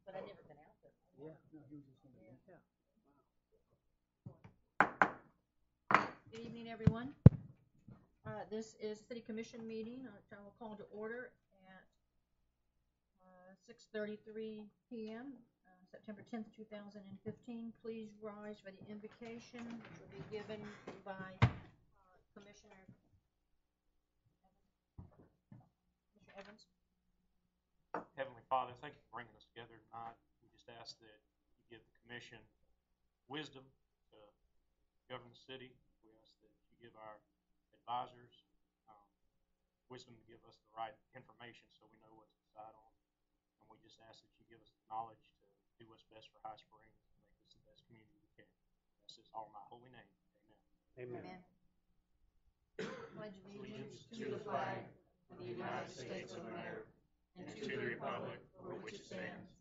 But I've never been out there. Yeah. No, he was just in there. Yeah. Good evening, everyone. This is City Commission meeting, which I will call to order at 6:33 p.m., September 10th, 2015. Please rise for the invocation, which will be given by Commissioner Evans. Heavenly Father, thank you for bringing us together tonight. We just ask that you give the commission wisdom to govern the city. We ask that you give our advisors wisdom to give us the right information so we know what to decide on. And we just ask that you give us the knowledge to do what's best for High Springs and make this the best community we can. That's just all in my holy name. Amen. Amen. Pledge Allegiance to the flag of the United States of America and to the republic for which it stands,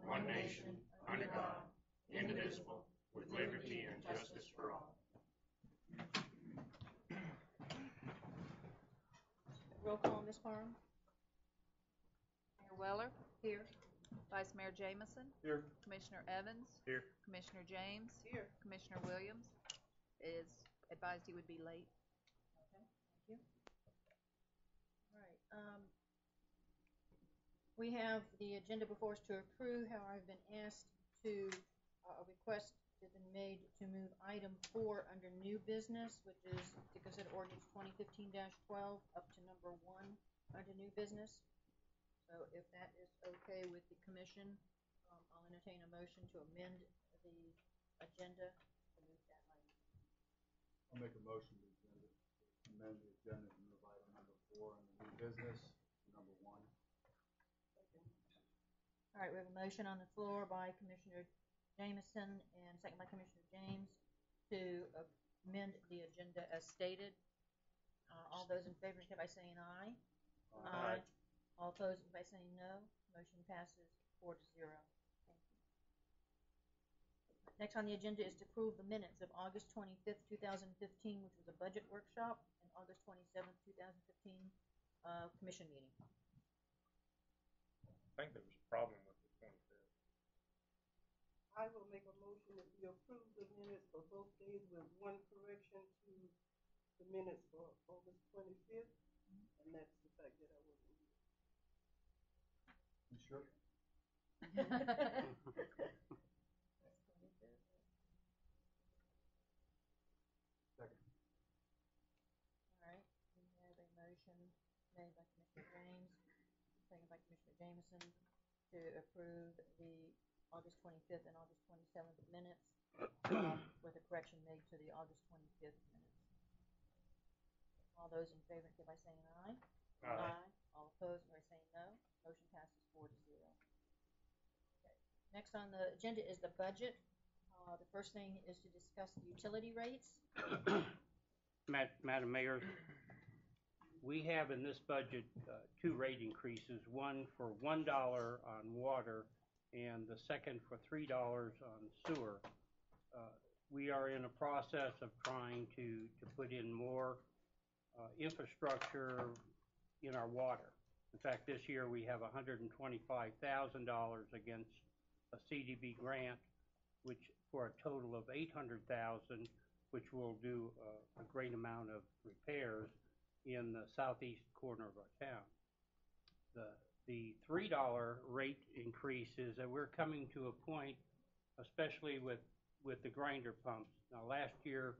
one nation, under God, indivisible, with liberty and justice for all. Roll call, Ms. Parham. Mayor Weller, Here. Vice Mayor Jamison, Here. Commissioner Evans, Here. Commissioner James, Here. Commissioner Williams is advised he would be late. Okay, thank you. All right. We have the agenda before us to approve. However, I've been asked to, a request has been made to move item 4 under new business, which is to consider ordinance 2015-12 up to number 1 under new business. So if that is okay with the commission, I'll entertain a motion to amend the agenda to move that item. I'll make a motion to amend the agenda to move item number 4 on the new business to number 1. All right, we have a motion on the floor by Commissioner Jamison and second by Commissioner James to amend the agenda as stated. All those in favor indicate by saying aye. Aye. All opposed by saying no. Motion passes 4-0. Thank you. Next on the agenda is to approve the minutes of August 25th, 2015, which was a budget workshop, and August 27th, 2015 commission meeting. I think there was a problem with the 25th. I will make a motion that we approve the minutes for both days with one correction to the minutes for August 25th, and that's the fact that I wasn't here. You sure? Second. All right, we have a motion made by Commissioner James, second by Commissioner Jamison to approve the August 25th and August 27th minutes with a correction made to the August 25th minutes. All those in favor indicate by saying aye. Aye. All opposed by saying no. Motion passes 4-0. Okay. Next on the agenda is the budget. The first thing is to discuss the utility rates. Madam Mayor, we have in this budget 2 rate increases, one for $1 on water and the second for $3 on sewer. We are in a process of trying to put in more infrastructure in our water. In fact, this year we have $125,000 against a CDB grant, which for a total of $800,000, which will do a great amount of repairs in the southeast corner of our town. The $3 rate increase is that we're coming to a point, especially with the grinder pumps. Now, last year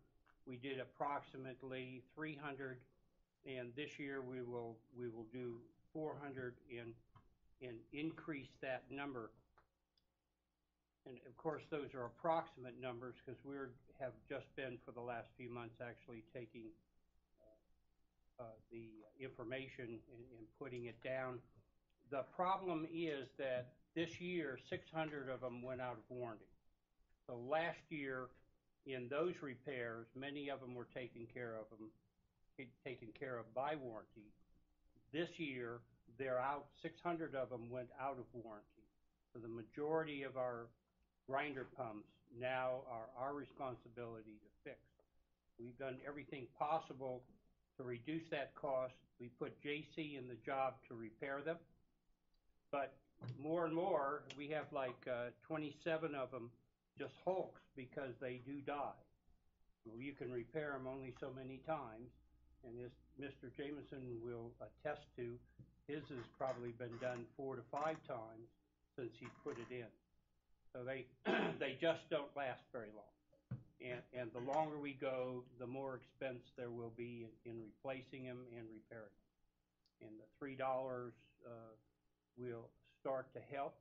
we did approximately 300, and this year we will do 400 and increase that number. And of course, those are approximate numbers because we have just been for the last few months actually taking the information and putting it down. The problem is that this year 600 of them went out of warranty. So last year in those repairs, many of them were taken care of by warranty. This year they're out. 600 of them went out of warranty. So the majority of our grinder pumps now are our responsibility to fix. We've done everything possible to reduce that cost. We put JC in the job to repair them. But more and more, we have like 27 of them just hulks because they do die. Well, you can repair them only so many times, and as Mr. Jameson will attest to, his has probably been done 4 to 5 times since he put it in. So they they just don't last very long. And the longer we go, the more expense there will be in replacing them and repairing them. And the $3 will start to help.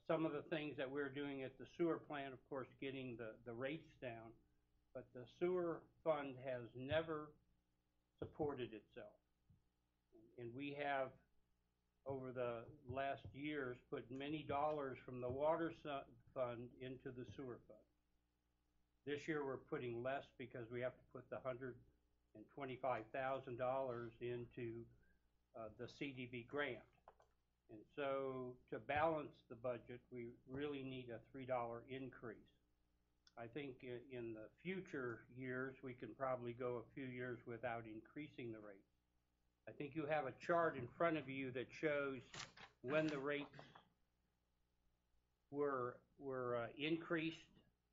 Some of the things that we're doing at the sewer plant, of course, getting the rates down, but the sewer fund has never supported itself. And we have, over the last years, put many dollars from the water fund into the sewer fund. This year we're putting less because we have to put the $125,000 into the CDB grant. And so to balance the budget, we really need a $3 increase. I think in the future years, we can probably go a few years without increasing the rates. I think you have a chart in front of you that shows when the rates were increased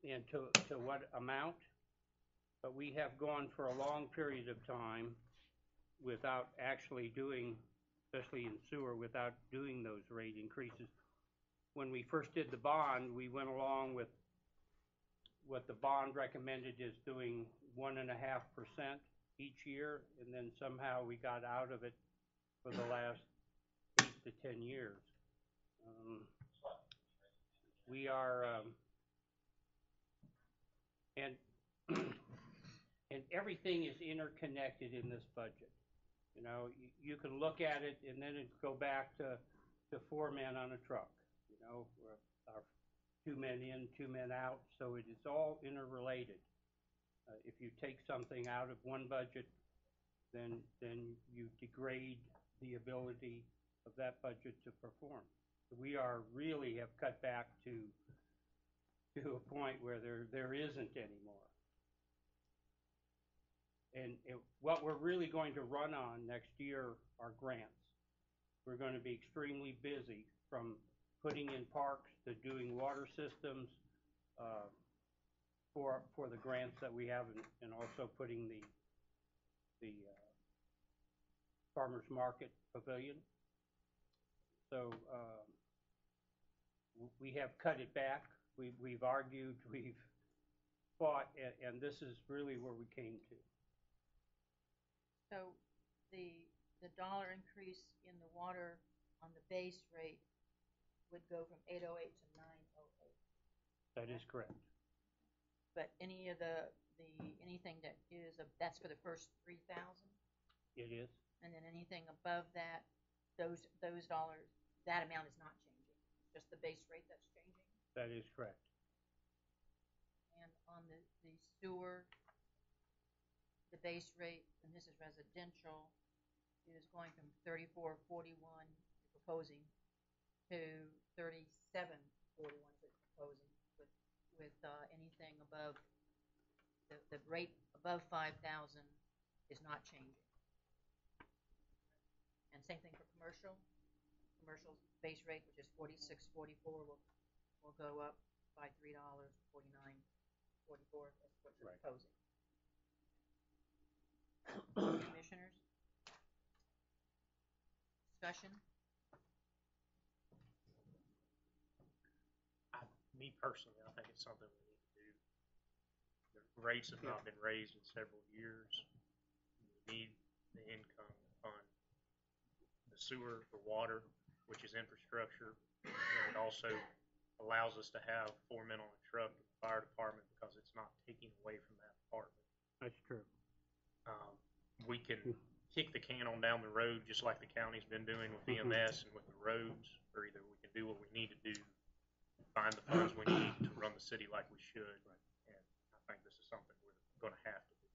and to what amount. But we have gone for a long period of time without actually doing, especially in sewer, without doing those rate increases. When we first did the bond, we went along with what the bond recommended, is doing 1.5% each year, and then somehow we got out of it for the last 8 to 10 years. We are, and everything is interconnected in this budget. You know, you can look at it and then it go back to 4 men on a truck. You know, our 2 men in, 2 men out, so it is all interrelated. If you take something out of one budget, then you degrade the ability of that budget to perform. So we are really have cut back to a point where there isn't anymore. And what we're really going to run on next year are grants. We're going to be extremely busy, from putting in parks to doing water systems, for the grants that we have, and also putting the farmers market pavilion. So we have cut it back. We've argued, we've fought, and this is really where we came to. So the dollar increase in the water on the base rate would go from 808 to 908. That is correct. But any of anything that is that's for the first 3,000, It is. and then anything above that, those dollars, that amount is not changing. Just the base rate that's changing. That is correct. And on the sewer, the base rate, and this is residential, is going from 34.41 proposing to 37.41 proposing, with anything above the rate above 5,000 is not changing. And same thing for commercial. Commercial's base rate, which is 46.44, will go up by $3, 49.44. That's what you're Right. proposing. Commissioners? Discussion? Me personally, I think it's something we need to do. The rates have not been raised in several years. We need the income to fund the sewer, the water, which is infrastructure, and it also allows us to have 4 men on a truck in the fire department because it's not taking away from that department. That's true. We can kick the can on down the road just like the county's been doing with EMS and with the roads, or either we can do what we need to do, find the funds we need to run the city like we should. Right. And I think this is something we're going to have to do,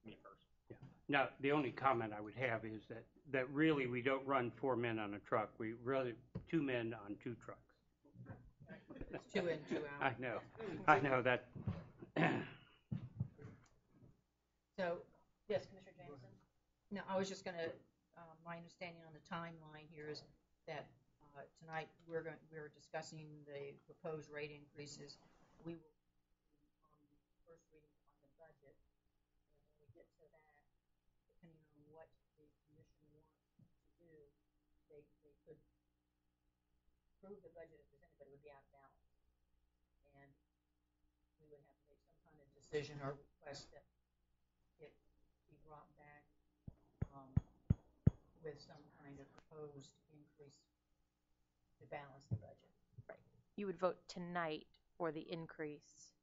me personally. Yeah. Now, the only comment I would have is that really we don't run 4 men on a truck. We really 2 men on 2 trucks. It's 2 in, 2 out. I know that. So, yes, Commissioner Jameson? No, I was just going to, my understanding on the timeline here is that tonight we're discussing the proposed rate increases. We will on the first reading on the budget, and when we get to that, depending on what the commission wants to do, they could approve the budget as presented, but it would be out of balance, and we would have to make some kind of decision or request that it be brought back with some kind of proposed increase to balance the budget. You would vote tonight for the increase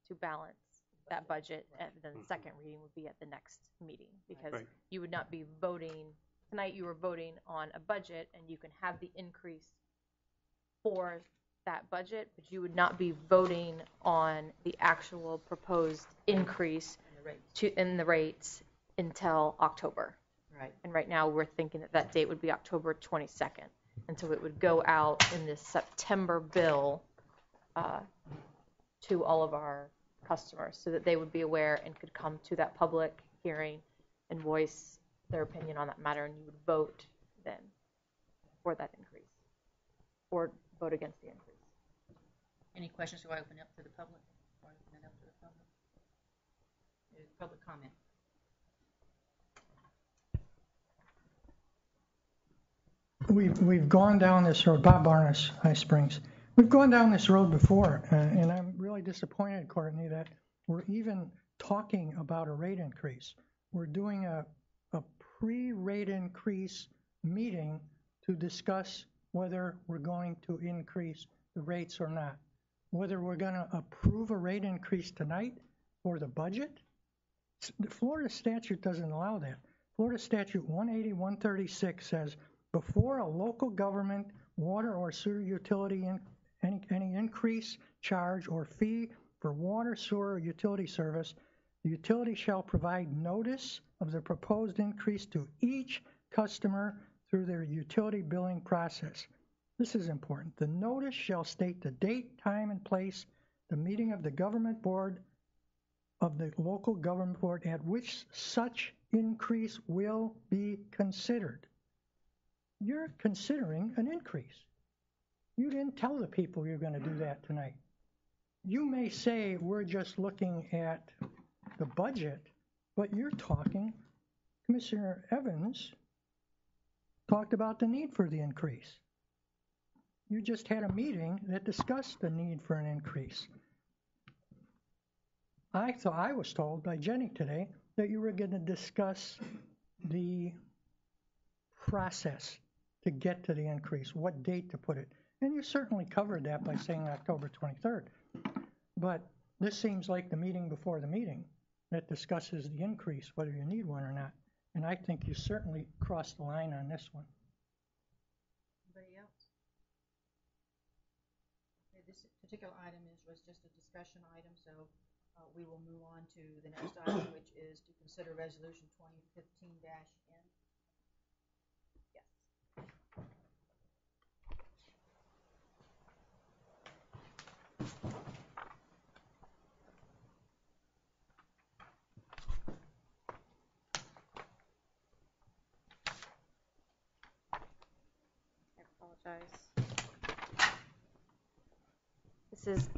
to balance that budget, and then the second reading would be at the next meeting, because Right. you would not be voting, tonight you were voting on a budget, and you can have the increase for that budget, but you would not be voting on the actual proposed increase And the rates. in the rates until October. Right. And right now, we're thinking that that date would be October 22nd. And so it would go out in this September bill to all of our customers, so that they would be aware and could come to that public hearing and voice their opinion on that matter, and you would vote then for that increase, or vote against the increase. Any questions? Do I open up to the public? Or open it up to the public? Public comment. We've gone down this road, Bob Barnes, High Springs. We've gone down this road before, and I'm really disappointed, Courtney, that we're even talking about a rate increase. We're doing a pre-rate increase meeting to discuss whether we're going to increase the rates or not. Whether we're going to approve a rate increase tonight for the budget. The Florida statute doesn't allow that. Florida statute 180-136 says, before a local government, water or sewer utility, any increase, charge, or fee for water, sewer, or utility service, the utility shall provide notice of the proposed increase to each customer through their utility billing process. This is important. The notice shall state the date, time, and place, the meeting of the government board, of the local government board at which such increase will be considered. You're considering an increase. You didn't tell the people you're going to do that tonight. You may say we're just looking at the budget, but you're talking, Commissioner Evans talked about the need for the increase. You just had a meeting that discussed the need for an increase. I was told by Jenny today that you were going to discuss the process to get to the increase, what date to put it. And you certainly covered that by saying October 23rd. But this seems like the meeting before the meeting that discusses the increase, whether you need one or not. And I think you certainly crossed the line on this one. Anybody else? Okay, this particular item was just a discussion item, so we will move on to the next item, which is to consider Resolution 2015-N. Yes. I apologize. This is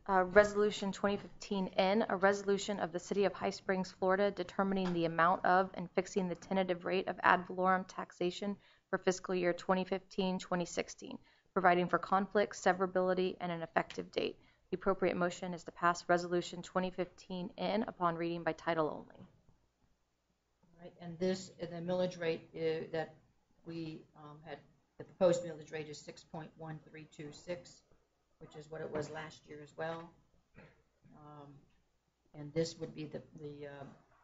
Resolution 2015-N, a resolution of the City of High Springs, Florida, determining the amount of and fixing the tentative rate of ad valorem taxation for fiscal year 2015-2016, providing for conflict, severability, and an effective date. The appropriate motion is to pass Resolution 2015-N upon reading by title only. All right, and this, the millage rate that we had, the proposed millage rate is 6.1326, which is what it was last year as well. And this would be the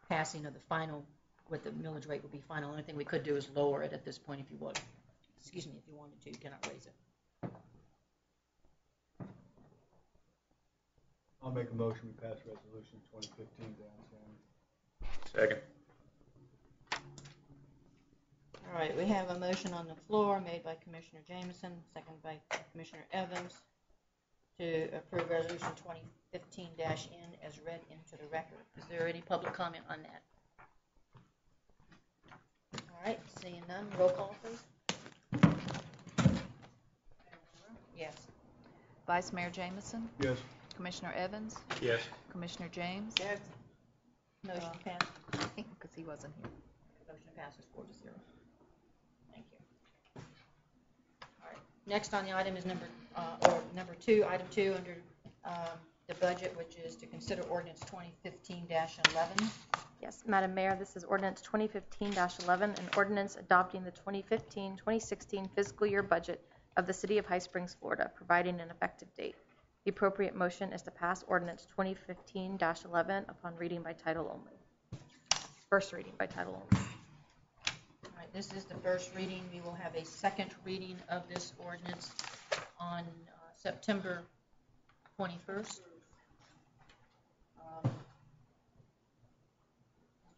passing of the final, what the millage rate would be final. The only thing we could do is lower it at this point if you would. Excuse me, if you wanted to, you cannot raise it. I'll make a motion, we pass resolution 2015-N. Second. All right, we have a motion on the floor made by Commissioner Jameson, seconded by Commissioner Evans, to approve Resolution 2015-N as read into the record. Is there any public comment on that? All right, seeing none, roll call, please. Vice Mayor Jamison, Yes. Commissioner Evans, Yes. Commissioner James, Yes. Motion passed. because he wasn't here. Motion passes 4-0. Thank you. All right. Next on the item is number 2, item 2 under the budget, which is to consider ordinance 2015-11. Yes, Madam Mayor, this is ordinance 2015-11, an ordinance adopting the 2015-2016 fiscal year budget of the City of High Springs, Florida, providing an effective date. The appropriate motion is to pass ordinance 2015-11 upon reading by title only. First reading by title only. All right, this is the first reading. We will have a second reading of this ordinance on September 21st. Mr.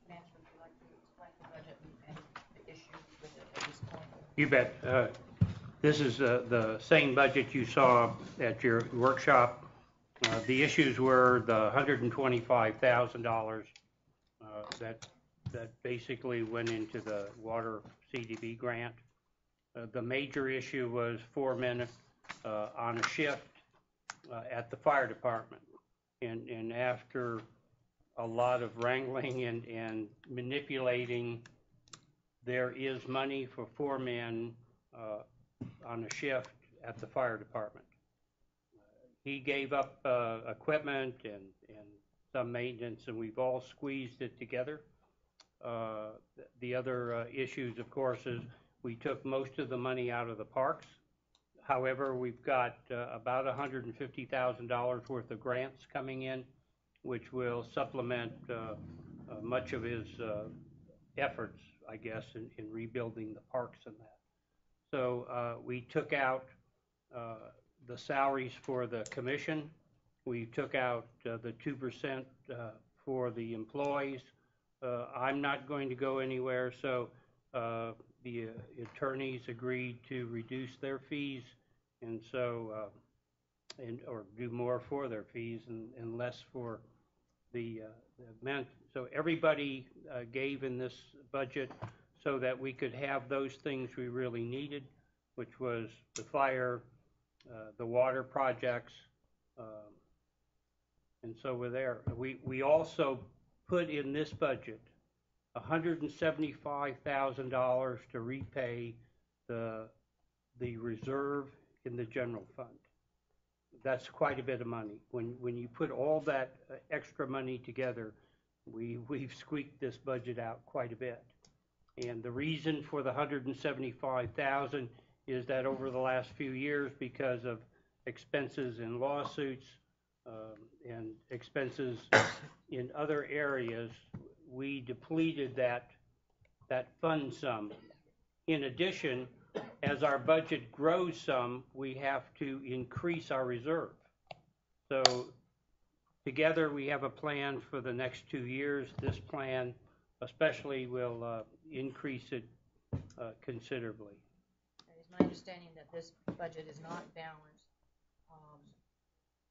Mansfield, would you like to explain the budget and the issues with it at this point? You bet. This is the same budget you saw at your workshop. The issues were the $125,000 that basically went into the water CDB grant. The major issue was 4 men on a shift at the fire department. And after a lot of wrangling and manipulating, there is money for 4 men on a shift at the fire department. He gave up equipment and some maintenance, and we've all squeezed it together. The other issues, of course, is we took most of the money out of the parks. However, we've got about $150,000 worth of grants coming in, which will supplement much of his efforts, I guess, in rebuilding the parks and that. So we took out the salaries for the commission. We took out the 2% for the employees. I'm not going to go anywhere, so the attorneys agreed to reduce their fees, and so or do more for their fees and less for the men. So everybody gave in this budget so that we could have those things we really needed, which was the fire, the water projects, and so we're there. We also put in this budget $175,000 to repay the reserve in the general fund. That's quite a bit of money. When you put all that extra money together, we've squeaked this budget out quite a bit. And the reason for the $175,000 is that over the last few years, because of expenses in lawsuits and expenses in other areas, we depleted that fund sum. In addition, as our budget grows some, we have to increase our reserve. So together we have a plan for the next 2 years. This plan especially will increase it considerably. It is my understanding that this budget is not balanced,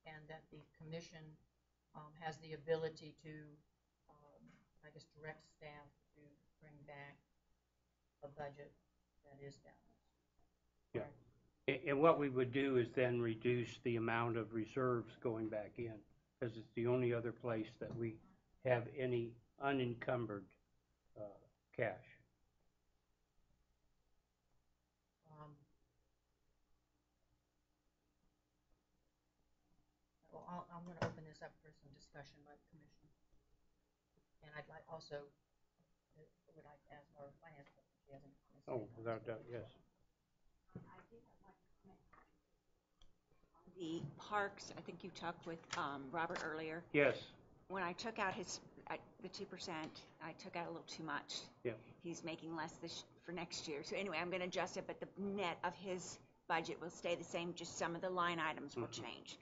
and that the commission has the ability to, I guess, direct staff to bring back a budget that is balanced. Yeah. And what we would do is then reduce the amount of reserves going back in, because it's the only other place that we have any unencumbered cash. Well, I'm going to open this up for some discussion by the commission. And I'd like also, would like to ask our finance person if she has any comments. Oh, without doubt, yes. I did have one comment on the parks. I think you talked with Robert earlier. Yes. When I took out the 2%, I took out a little too much. Yeah. He's making less for next year. So anyway, I'm going to adjust it, but the net of his budget will stay the same. Just some of the line items will change.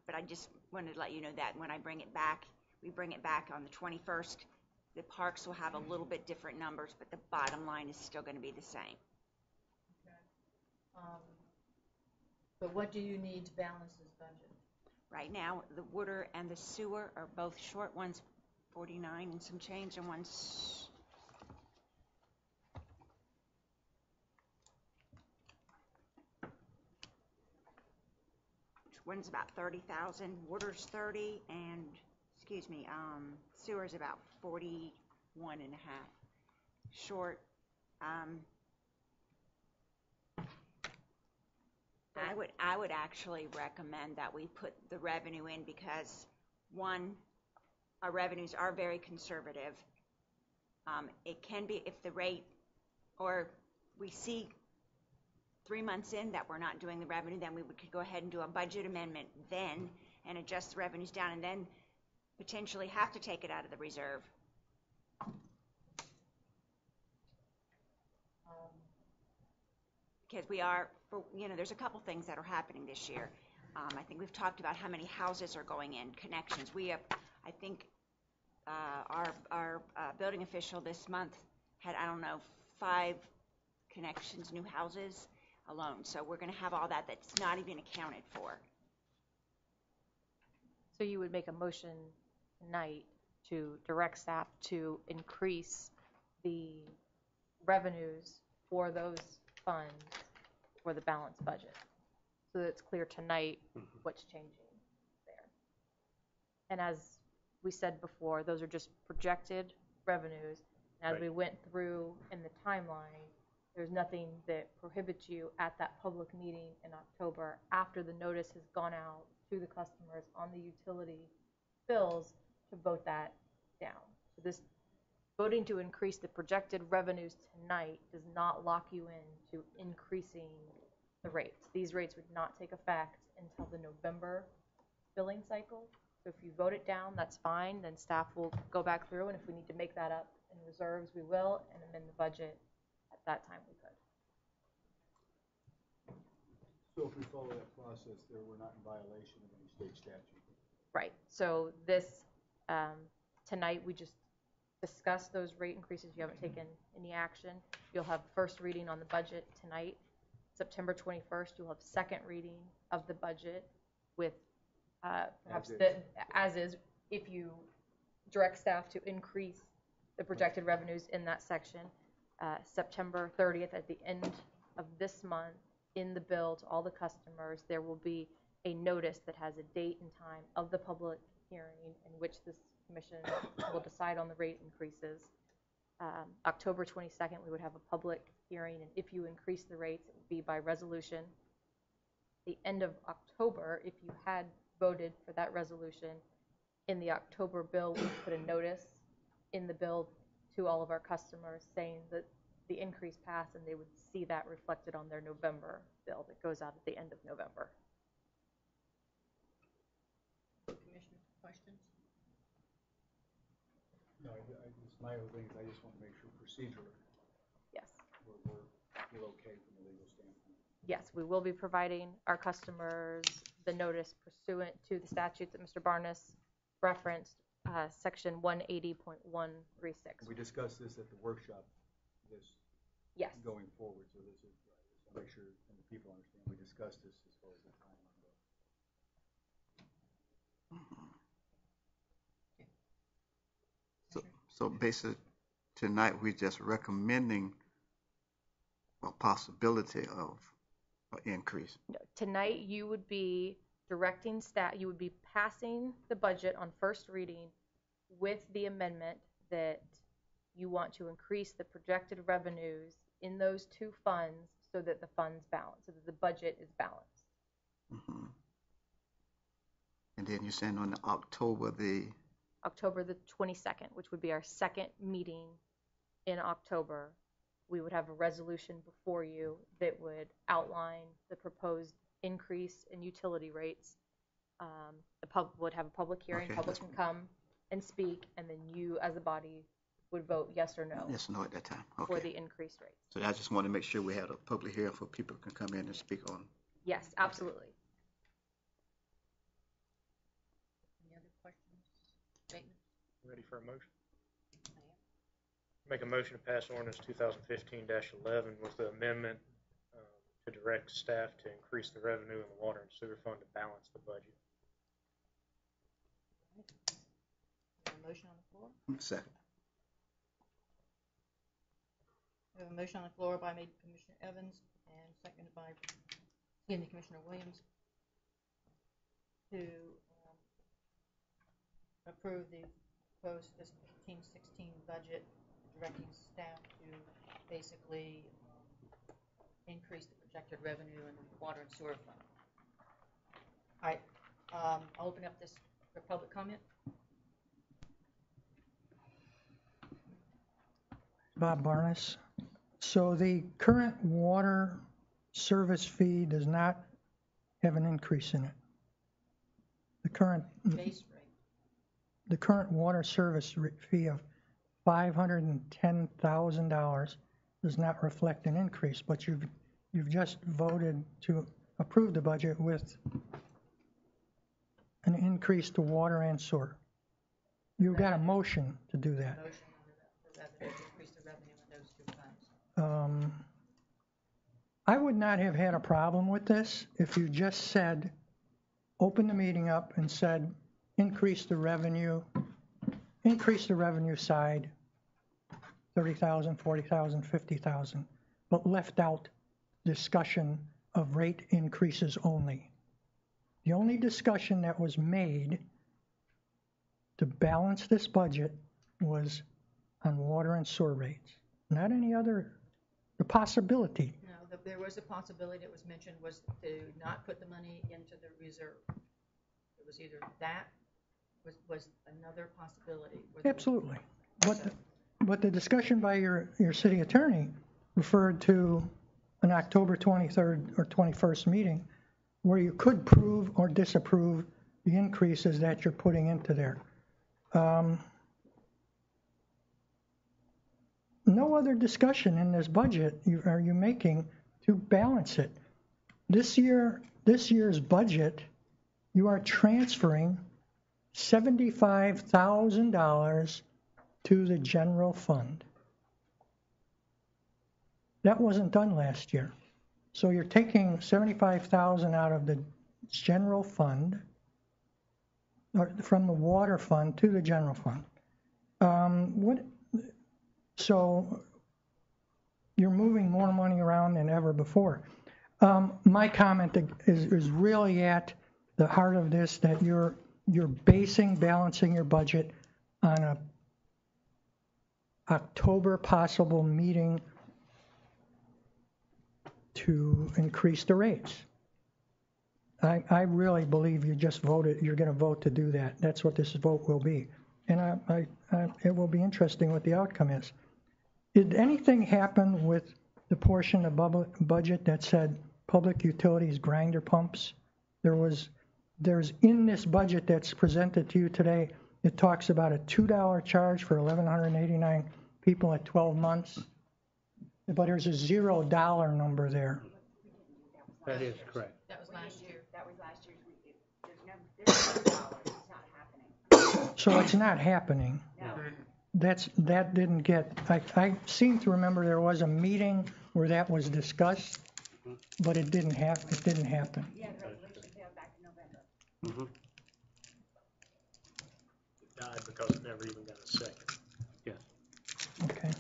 But I just wanted to let you know that when I bring it back, we bring it back on the 21st. The parks will have a little bit different numbers, but the bottom line is still going to be the same. But what do you need to balance this budget? Right now, the water and the sewer are both short. One's 49 and some change, and one's one's about 30,000, water's 30, and, sewer's about 41 and a half short. I would actually recommend that we put the revenue in because, one, our revenues are very conservative. It can be if the rate, or we see 3 months in that we're not doing the revenue, then we could go ahead and do a budget amendment then and adjust the revenues down and then potentially have to take it out of the reserve. Because there's a couple things that are happening this year. I think we've talked about how many houses are going in, connections. We have, I think, our building official this month had, 5 connections, new houses alone. So we're going to have all that's not even accounted for. So you would make a motion tonight to direct staff to increase the revenues for those funds for the balanced budget, so that it's clear tonight what's changing there. And as we said before, those are just projected revenues. And as we went through in the timeline, there's nothing that prohibits you at that public meeting in October, after the notice has gone out to the customers on the utility bills, to vote that down. So this voting to increase the projected revenues tonight does not lock you into increasing the rates. These rates would not take effect until the November billing cycle. So if you vote it down, that's fine. Then staff will go back through, and if we need to make that up in reserves, we will, and amend the budget at that time we could. So if we follow that process there, we're not in violation of any state statute? Right. So this, tonight we just discussed those rate increases. You haven't taken any action. You'll have first reading on the budget tonight. September 21st, you'll have second reading of the budget with perhaps as is, if you direct staff to increase the projected revenues in that section. September 30th, at the end of this month, in the bill to all the customers, there will be a notice that has a date and time of the public hearing in which this commission will decide on the rate increases. October 22nd, we would have a public hearing, and if you increase the rates, it would be by resolution. The end of October, if you had voted for that resolution, in the October bill, we put a notice in the bill to all of our customers saying that the increase passed, and they would see that reflected on their November bill that goes out at the end of November. Commissioner, questions? No, my other thing is I just want to make sure procedurally Yes. we're okay from a legal standpoint. Yes, we will be providing our customers the notice pursuant to the statute that Mr. Barnes referenced, section 180.136. We discussed this at the workshop, Yes. going forward, so this is, just to make sure and the people understand, we discussed this as far as the timeline goes. So basically, tonight we're just recommending a possibility of an increase. No, tonight you would be directing staff, you would be passing the budget on first reading with the amendment that you want to increase the projected revenues in those two funds so that the funds balance, so that the budget is balanced. Mm-hmm. And then you're saying on October the 22nd, which would be our second meeting in October, we would have a resolution before you that would outline the proposed increase in utility rates. The public would have a public hearing, Okay, public can come and speak, and then you as a body would vote yes or no yes, no at that time. for Okay. the increased rates. So I just want to make sure we had a public hearing for people can come in and speak on. Yes, absolutely. Any other questions, statements? Ready for a motion? Make a motion to pass ordinance 2015-11 with the amendment to direct staff to increase the revenue in the water and sewer fund to balance the budget. A motion on the floor? Second. We have a motion on the floor by Commissioner Evans and seconded by, Commissioner Williams. to approve the proposed fiscal 15-16 budget, directing staff to basically increase the projected revenue in the water and sewer fund. All right, I'll open up this for public comment. Bob Barnes. So the current water service fee does not have an increase in it. The current Base rate. the current water service fee of $510,000 does not reflect an increase, but you've just voted to approve the budget with an increase to water and sewer. You got a motion to do that. Motion for revenue, to increase the revenue in those two funds. I would not have had a problem with this if you just said, open the meeting up and said, increase the revenue side, 30,000, 40,000, 50,000, but left out discussion of rate increases only. The only discussion that was made to balance this budget was on water and sewer rates, not any other, the possibility. No, there was a possibility that was mentioned was to not put the money into the reserve. It was either that was another possibility. Absolutely. But the discussion by your city attorney referred to an October 23rd or 21st meeting where you could prove or disapprove the increases that you're putting into there. No other discussion in this budget are you making to balance it. This year's budget, you are transferring $75,000 to the general fund. That wasn't done last year. So you're taking $75,000 out of the general fund, or from the water fund to the general fund. So you're moving more money around than ever before. My comment is really at the heart of this, that you're balancing your budget on a October possible meeting to increase the rates. I really believe you're going to vote to do that. That's what this vote will be. And it will be interesting what the outcome is. Did anything happen with the portion of budget that said public utilities grinder pumps? There's in this budget that's presented to you today, it talks about a $2 charge for 1,189 people at 12 months, but there's a $0 number there. That is correct. That was last year. That was last year's. There's no dollars. It's not happening. So it's not happening. No. That didn't get. I seem to remember there was a meeting where that was discussed, but it didn't happen. Yeah, the resolution failed back in November. Mm-hmm. It died because it never even got a second. Yes. Okay.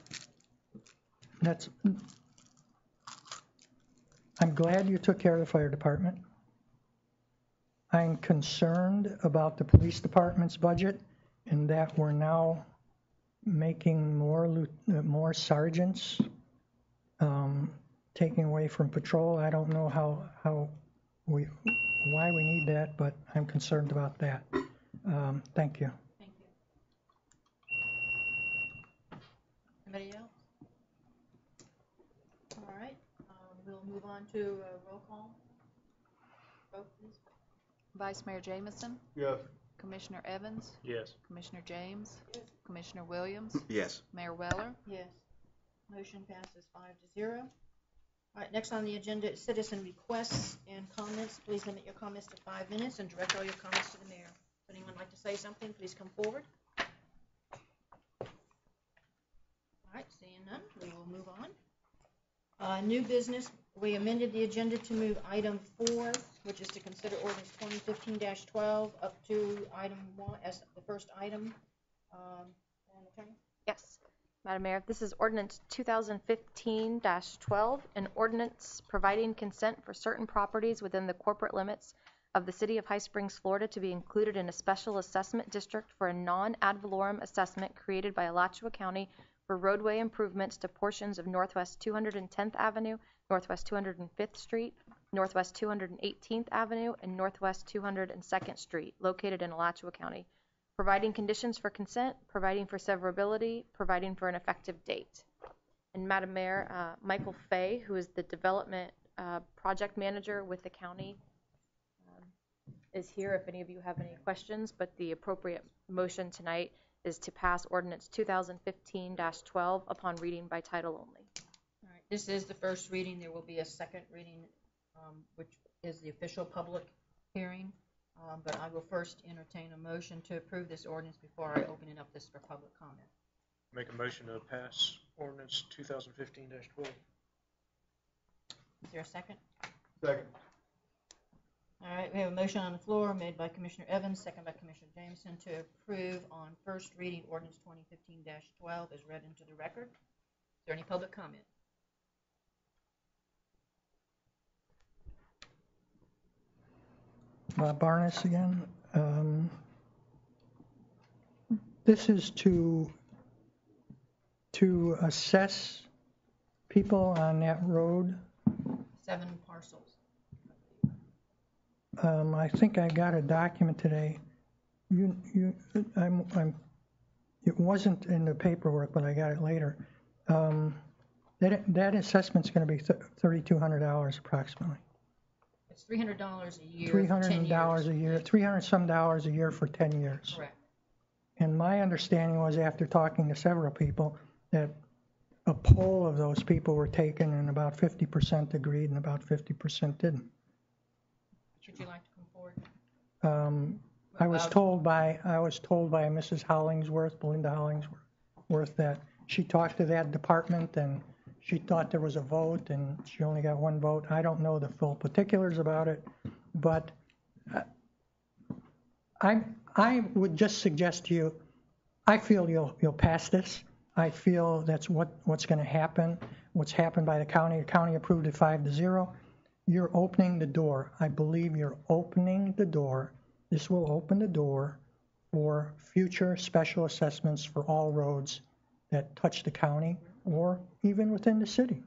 I'm glad you took care of the fire department. I'm concerned about the police department's budget and that we're now making more sergeants, taking away from patrol. I don't know why we need that, but I'm concerned about that. Thank you. Thank you. Anybody else? All right, we'll move on to roll call. Vote, please. Vice Mayor Jamison, Yes. Commissioner Evans, Yes. Commissioner James, Commissioner Williams, Yes. Mayor Weller. Yes. Motion passes 5-0. All right, next on the agenda is citizen requests and comments. Please limit your comments to 5 minutes and direct all your comments to the mayor. If anyone would like to say something, please come forward. All right, seeing none, we will move on. New business, we amended the agenda to move item 4, which is to consider ordinance 2015-12 up to item 1 as the first item. Madam Attorney? Yes, Madam Mayor, this is ordinance 2015-12, an ordinance providing consent for certain properties within the corporate limits of the City of High Springs, Florida, to be included in a special assessment district for a non-ad valorem assessment created by Alachua County for roadway improvements to portions of Northwest 210th Avenue, Northwest 205th Street, Northwest 218th Avenue, and Northwest 202nd Street, located in Alachua County, providing conditions for consent, providing for severability, providing for an effective date. And Madam Mayor, Michael Fay, who is the Development Project Manager with the county, is here if any of you have any questions, but the appropriate motion tonight is to pass ordinance 2015-12 upon reading by title only. All right, this is the first reading. There will be a second reading, which is the official public hearing. But I will first entertain a motion to approve this ordinance before I open it up this for public comment. Make a motion to pass ordinance 2015-12. Is there a second? Second. All right, we have a motion on the floor made by Commissioner Evans, second by Commissioner Jameson, to approve on first reading ordinance 2015-12 as read into the record. Is there any public comment? Bob Barnes again. This is to assess people on that road. 7 parcels. I think I got a document today. It wasn't in the paperwork, but I got it later. That assessment's going to be $3,200 approximately. It's $300 a year for 10 years. $300 a year, $300 some dollars a year for 10 years. Correct. And my understanding was, after talking to several people, that a poll of those people were taken and about 50% agreed and about 50% didn't. Would you like to come forward? I was told by Mrs. Hollingsworth, Belinda Hollingsworth, that she talked to that department and she thought there was a vote and she only got 1 vote. I don't know the full particulars about it, but I would just suggest to you, I feel you'll pass this. I feel that's what's going to happen. What's happened by the county. The county approved it 5-0. You're opening the door. I believe you're opening the door. This will open the door for future special assessments for all roads that touch the county or even within the city.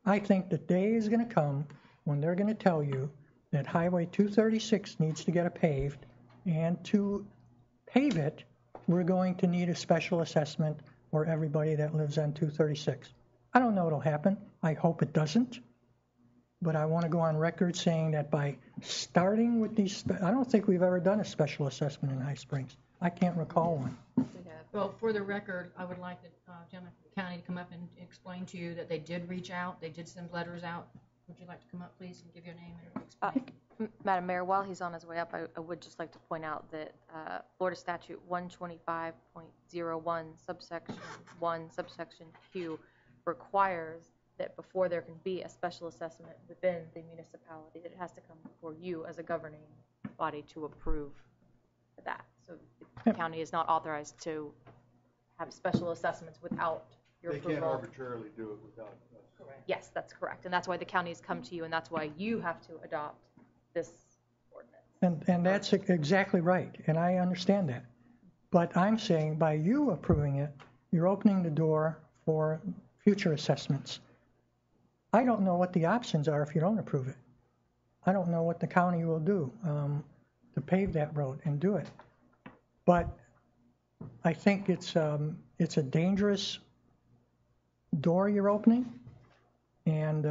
I think the day is going to come when they're going to tell you that Highway 236 needs to get paved, and to pave it, we're going to need a special assessment for everybody that lives on 236. I don't know what'll happen. I hope it doesn't. But I want to go on record saying that by starting with these, I don't think we've ever done a special assessment in High Springs. I can't recall one. Well, for the record, I would like the gentleman from the county to come up and explain to you that they did reach out. They did send letters out. Would you like to come up, please, and give your name and explain? Madam Mayor, while he's on his way up, I would just like to point out that Florida Statute 125.01, subsection 1, subsection Q, requires that before there can be a special assessment within the municipality, it has to come before you as a governing body to approve that. So the county is not authorized to have special assessments without your approval. They can't arbitrarily do it without us. Correct. Yes, that's correct. And that's why the county has come to you, and that's why you have to adopt this ordinance. And that's exactly right, and I understand that. But I'm saying by you approving it, you're opening the door for future assessments. I don't know what the options are if you don't approve it. I don't know what the county will do to pave that road and do it. But I think it's a dangerous door you're opening, and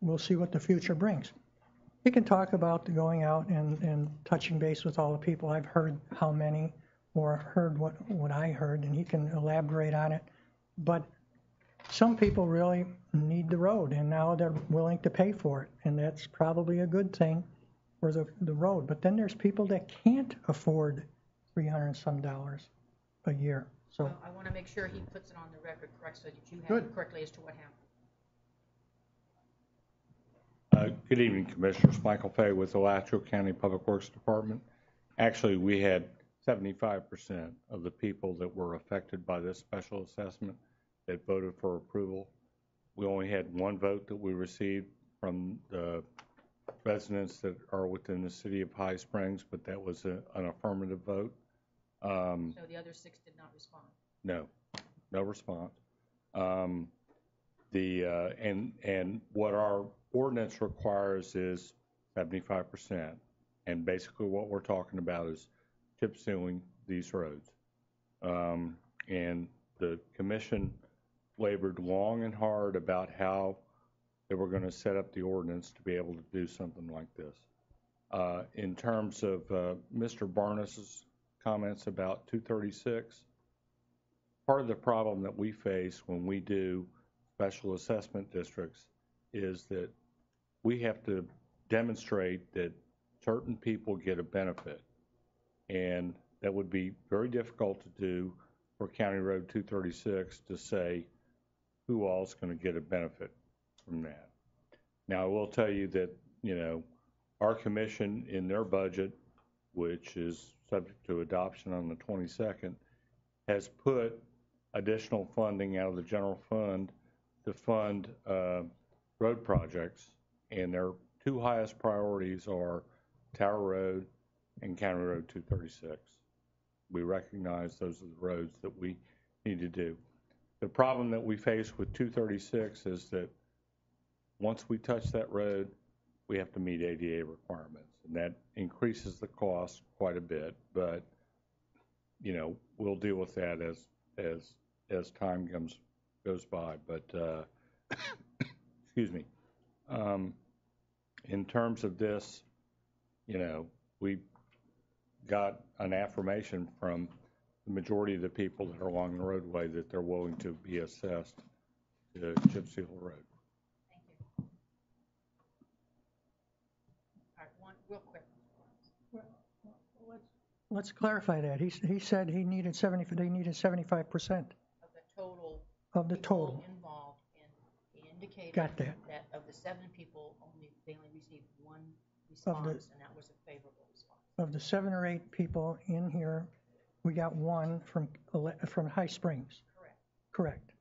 we'll see what the future brings. You can talk about going out and touching base with all the people. I've heard how many, or heard what I heard, and he can elaborate on it. But some people really need the road, and now they're willing to pay for it, and that's probably a good thing for the road. But then there's people that can't afford $300 and some a year. So I want to make sure he puts it on the record correct so that you have it correctly as to what happened. Good evening, Commissioners. Michael Fay with Alachua County Public Works Department. Actually, we had 75% of the people that were affected by this special assessment that voted for approval. We only had 1 vote that we received from the residents that are within the city of High Springs, but that was an affirmative vote. So the other 6 did not respond. No response. And what our ordinance requires is 75%. And basically what we're talking about is chip sealing these roads. And the commission labored long and hard about how they were going to set up the ordinance to be able to do something like this. In terms of Mr. Barnes's comments about 236, part of the problem that we face when we do special assessment districts is that we have to demonstrate that certain people get a benefit. And that would be very difficult to do for County Road 236 to say who all is going to get a benefit from that. Now, I will tell you that, our commission in their budget, which is subject to adoption on the 22nd, has put additional funding out of the general fund to fund road projects. And their 2 highest priorities are Tower Road and County Road 236. We recognize those are the roads that we need to do. The problem that we face with 236 is that once we touch that road, we have to meet ADA requirements, and that increases the cost quite a bit. But we'll deal with that as time goes by. But excuse me. In terms of this, we got an affirmation from the majority of the people that are along the roadway that they're willing to be assessed to chip seal the road. Thank you. All right, one real quick. Let's clarify that. He said he needed 75%. Of the total. Of the total. People involved, and he indicated Got that. that of the 7 people, they only received 1 response, and that was a favorable response. Of the 7 or 8 people in here, we got 1 from High Springs. Correct.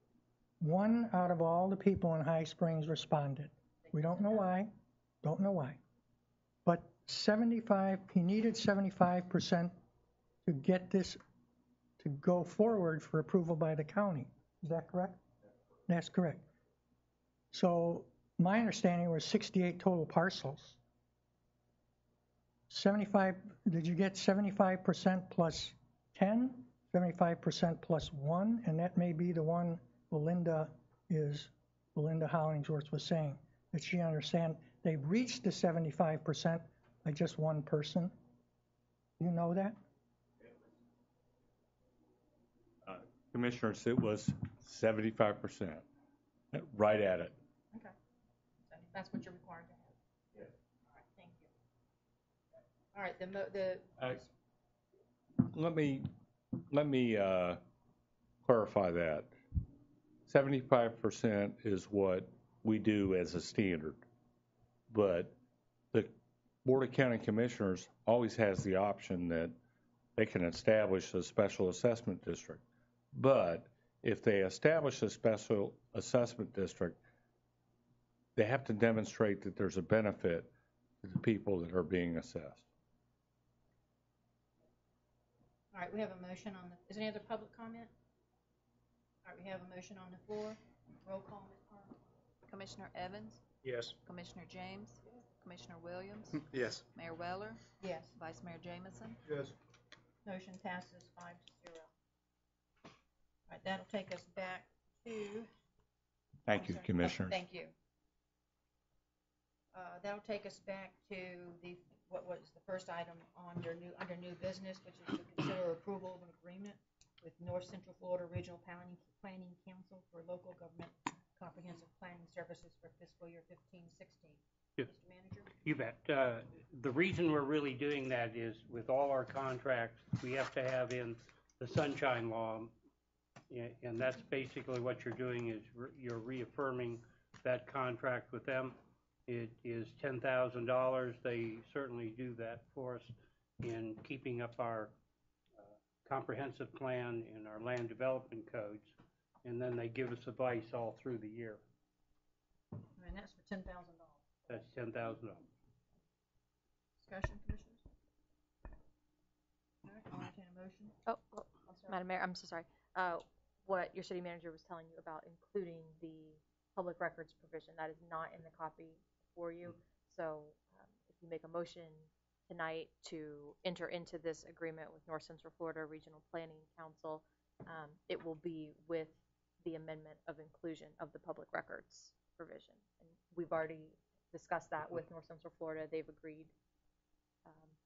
1 out of all the people in High Springs responded. We don't know why. But he needed 75% to get this to go forward for approval by the county. Is that correct? That's correct. So my understanding was 68 total parcels. did you get 75% plus 10, 75% plus 1, and that may be the one Belinda Hollingsworth was saying, that she understands they've reached the 75% by just 1 person. You know that? Commissioners, it was 75%, right at it. Okay. So that's what you're required to have? Yes. All right, thank you. All right, Let me clarify that. 75% is what we do as a standard, but the Board of County Commissioners always has the option that they can establish a special assessment district. But if they establish a special assessment district, they have to demonstrate that there's a benefit to the people that are being assessed. All right, we have a motion on is there any other public comment? All right, we have a motion on the floor. Roll call, Ms. Carter. Commissioner Evans? Yes. Commissioner James? Commissioner Williams? Yes. Mayor Weller? Yes. Vice Mayor Jamison? Yes. Motion passes 5-0. All right, that'll take us back to. Thank you, Commissioners. Thank you. That'll take us back to what was the first item under new business, which is to consider approval of an agreement with North Central Florida Regional Planning Council for local government comprehensive planning services for fiscal year 15-16. Yes. Mr. Manager? You bet. The reason we're really doing that is with all our contracts, we have to have in the sunshine law, and that's basically what you're doing is you're reaffirming that contract with them. It is $10,000. They certainly do that for us in keeping up our comprehensive plan and our land development codes, and then they give us advice all through the year. And that's for $10,000. That's $10,000. discussion, commissioners? All right, I'll entertain a motion. Oh, well, Madam Mayor, I'm so sorry. What your city manager was telling you about including the public records provision, that is not in the copy for you. So if you make a motion tonight to enter into this agreement with North Central Florida Regional Planning Council, it will be with the amendment of inclusion of the public records provision. And we've already discussed that with North Central Florida. They've agreed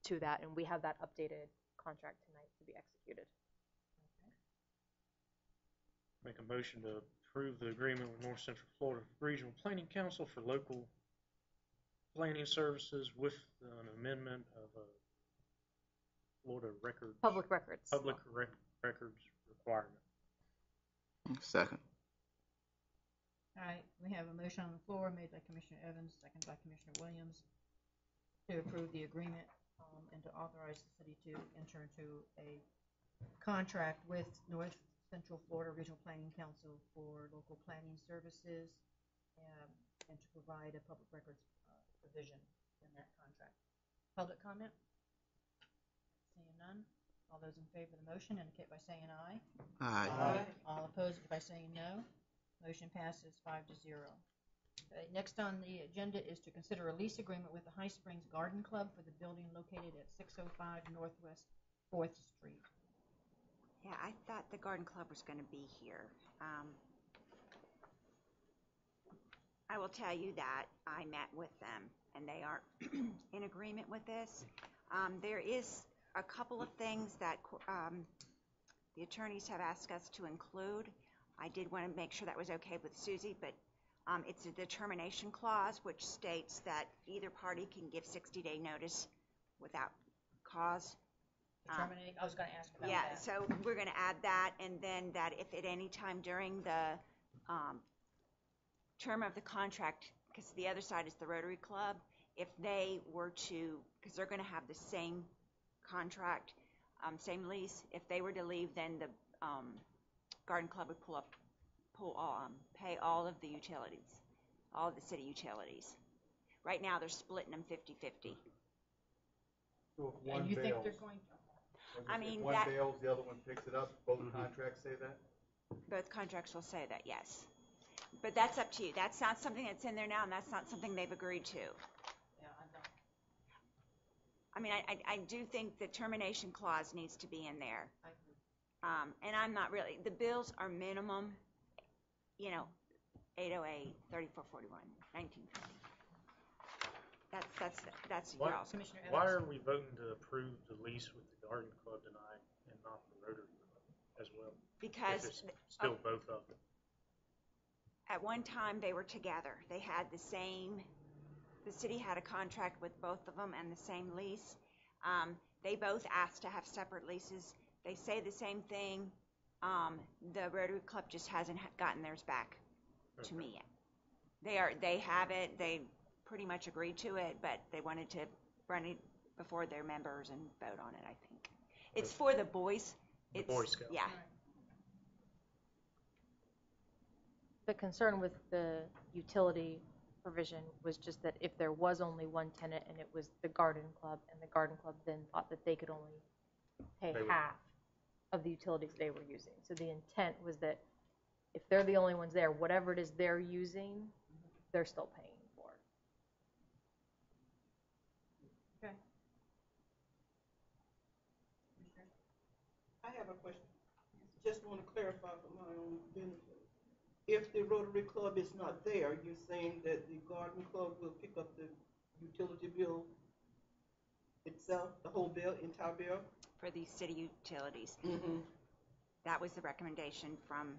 to that, and we have that updated contract tonight to be executed. Make a motion to approve the agreement with North Central Florida Regional Planning Council for local planning services with an amendment of a Florida records. Public records. Records requirement. Second. All right, we have a motion on the floor made by Commissioner Evans, seconded by Commissioner Williams, to approve the agreement and to authorize the city to enter into a contract with North Central Florida Regional Planning Council for local planning services and to provide a public records provision in that contract. Public comment? Seeing none. All those in favor of the motion indicate by saying aye. Aye. All opposed by saying no. Motion passes 5-0. Okay, next on the agenda is to consider a lease agreement with the High Springs Garden Club for the building located at 605 Northwest 4th Street. Yeah, I thought the garden club was going to be here. I will tell you that I met with them, and they are in agreement with this. There is a couple of things that the attorneys have asked us to include. I did want to make sure that was okay with Susie, but it's a determination clause which states that either party can give 60-day notice without cause. Terminate. I was going to ask about yeah, that. so we're going to add that, and then that if at any time during the term of the contract, because the other side is the Rotary Club, if they were to, because they're going to have the same contract, same lease, if they were to leave, then the Garden Club would pay all of the utilities, all of the city utilities. Right now, they're splitting them 50-50. So if one And you think bails, they're going to? I mean, if one that- bails, the other one picks it up, both contracts say that? Both contracts will say that, yes. But that's up to you. That's not something that's in there now, and that's not something they've agreed to. Yeah, I don't. I mean, I do think the termination clause needs to be in there. I agree. And I'm not really, the bills are minimum, 808, 3441, 1950. That's Why- your also. Commissioner Why Evans. are we voting to approve the lease with the Garden Club tonight and not the Rotary Club as well? Because If it's still both of them. at one time they were together. They had the city had a contract with both of them and the same lease. They both asked to have separate leases. They say the same thing. The Rotary Club just hasn't gotten theirs back to me yet. They have it. They pretty much agreed to it, but they wanted to run it before their members and vote on it, I think. It's for the boys. The Boy Scouts. Yeah. The concern with the utility provision was just that if there was only one tenant and it was the garden club, and the garden club then thought that they could only pay They would- half of the utilities they were using. So the intent was that if they're the only ones there, whatever it is they're using, they're still paying for. Okay. I have a question. Just want to clarify for my own benefit. If the Rotary Club is not there, you're saying that the Garden Club will pick up the utility bill itself, the whole bill, entire bill? For the city utilities. Mm-hmm. That was the recommendation from,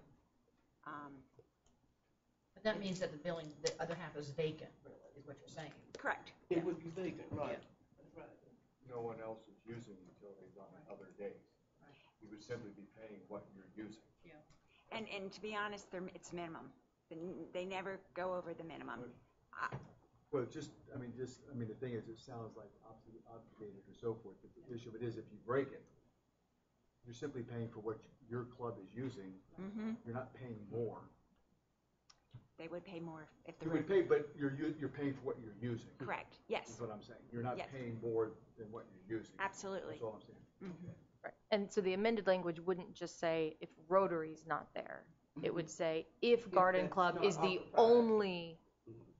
But that means that the other half is vacant, really, is what you're saying. correct. It would be vacant, right? Yeah. That's right. No one else is using utilities on other days. You would simply be paying what you're using. And to be honest, it's minimum. They never go over the minimum. Well, the thing is, it sounds like obligated or so forth, but the issue of it is, if you break it, you're simply paying for what your club is using. Mm-hmm. You're not paying more. They would pay more if the You would pay, but you're paying for what you're using. Correct, yes. Is what I'm saying. You're not Yes. paying more than what you're using. Absolutely. That's all I'm saying. Mhm. Right. And so the amended language wouldn't just say if Rotary's not there. It would say if Garden that's Club not is the occupied. only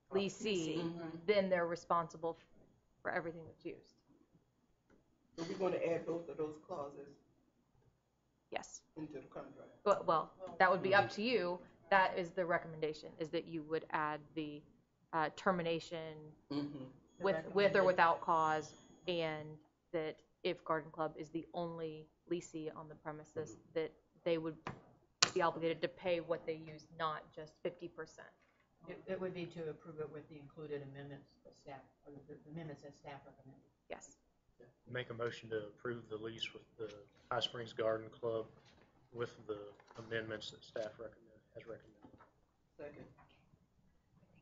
leasee, Mhm. then they're responsible for everything that's used. So we're gonna add both of those clauses Yes. into the contract. But, well, that would be up to you. That is the recommendation, is that you would add the termination with or without cause, and that if Garden Club is the only leasee on the premises, that they would be obligated to pay what they use, not just 50%. It would be to approve it with the included amendments that staff, or the amendments that staff recommended. Yes. Make a motion to approve the lease with the High Springs Garden Club with the amendments that staff has recommended. Second.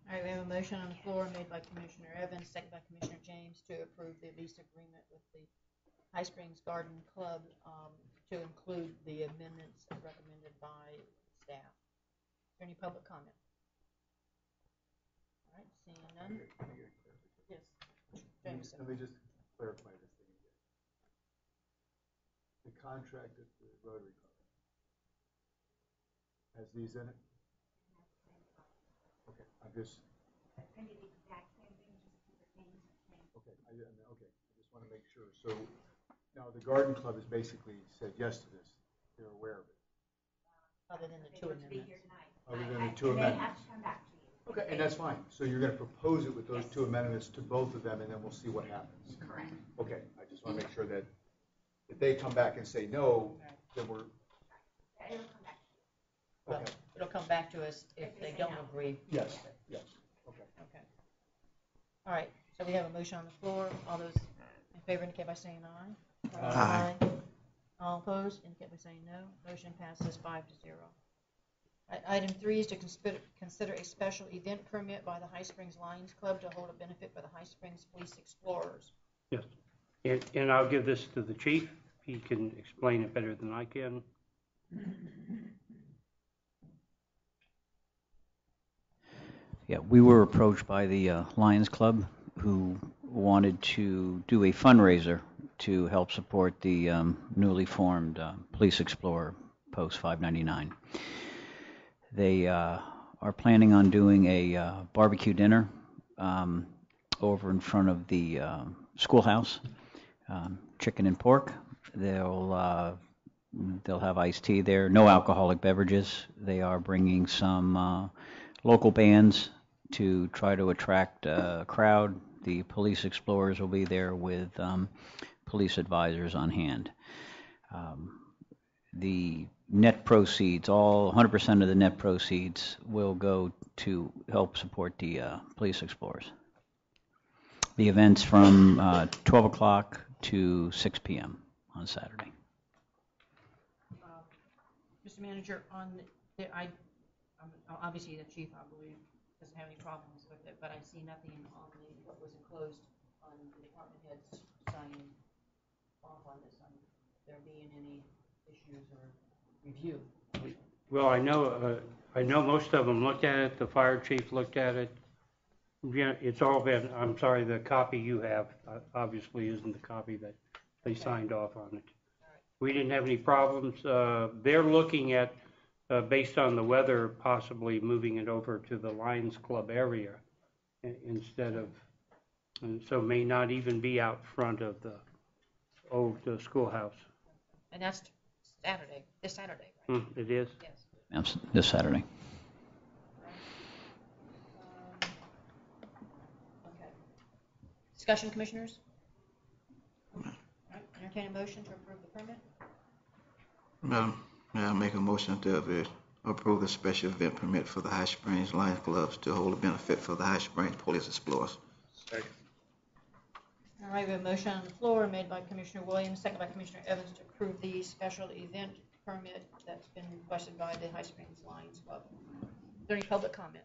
All right, we have a motion on the floor made by Commissioner Evans, second by Commissioner James, to approve the lease agreement with the High Springs Garden Club to include the amendments recommended by staff. Is there any public comment? All right, seeing none. Can I get a clarification? Yes. Jameson. Let me just clarify this thing again. The contract at the Rotary Club has these in it? Okay, I'm just. Okay, okay, I just want to make sure. So now the Garden Club has basically said yes to this. They're aware of it. Other than the two amendments. Other than the two amendments. Okay, and that's fine. So you're going to propose it with those two amendments to both of them, and then we'll see what happens. Correct. Okay, I just want to make sure that if they come back and say no, then we're. Well, Okay. it'll come back to us if they don't agree. Yes, yes, okay. Okay. All right, so we have a motion on the floor. All those in favor indicate by saying aye. Aye. All opposed indicate by saying no. Motion passes 5-0. Item 3 is to consider a special event permit by the High Springs Lions Club to hold a benefit for the High Springs Police Explorers. Yes. And I'll give this to the chief. He can explain it better than I can. Yeah, we were approached by the Lions Club, who wanted to do a fundraiser to help support the newly formed Police Explorer Post 599. They are planning on doing a barbecue dinner over in front of the schoolhouse, chicken and pork. They'll have iced tea there, no alcoholic beverages. They are bringing some local bands to try to attract a crowd. The police explorers will be there with police advisors on hand. The net proceeds, 100% of the net proceeds will go to help support the police explorers. The event's from 12 o'clock to 6 p.m. on Saturday. Mr. Manager, obviously the chief, I believe, doesn't have any problems with it, but I see nothing on what was enclosed on the department heads signing off on this, on there being any issues or review. Well, I know most of them looked at it. The fire chief looked at it. Yeah, it's all been, I'm sorry, the copy you have obviously isn't the copy that they signed off on it. We didn't have any problems. They're looking at, based on the weather, possibly moving it over to the Lions Club area instead of, and so may not even be out front of the old schoolhouse. And that's Saturday, this Saturday, right? It is? Yes. This Saturday. Okay. Discussion, commissioners? All right, entertain a motion to approve the permit? Madam, may I make a motion to approve the special event permit for the High Springs Lions Clubs to hold a benefit for the High Springs Police Explorers? Second. All right, we have a motion on the floor made by Commissioner Williams, second by Commissioner Evans to approve the special event permit that's been requested by the High Springs Lions Club. Is there any public comment?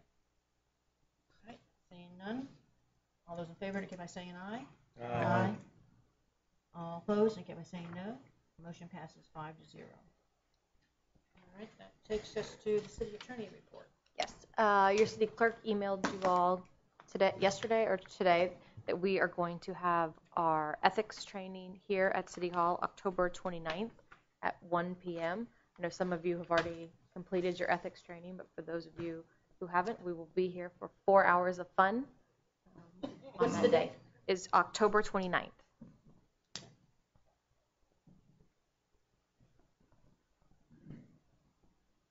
All right, seeing none. All those in favor indicate by saying aye. Aye. All opposed indicate by saying no. Motion passes 5-0. All right, that takes us to the city attorney report. Yes. Your city clerk emailed you all yesterday or today, that we are going to have our ethics training here at City Hall October 29th at 1 p.m. I know some of you have already completed your ethics training, but for those of you who haven't, we will be here for 4 hours of fun. What's the date? Is October 29th.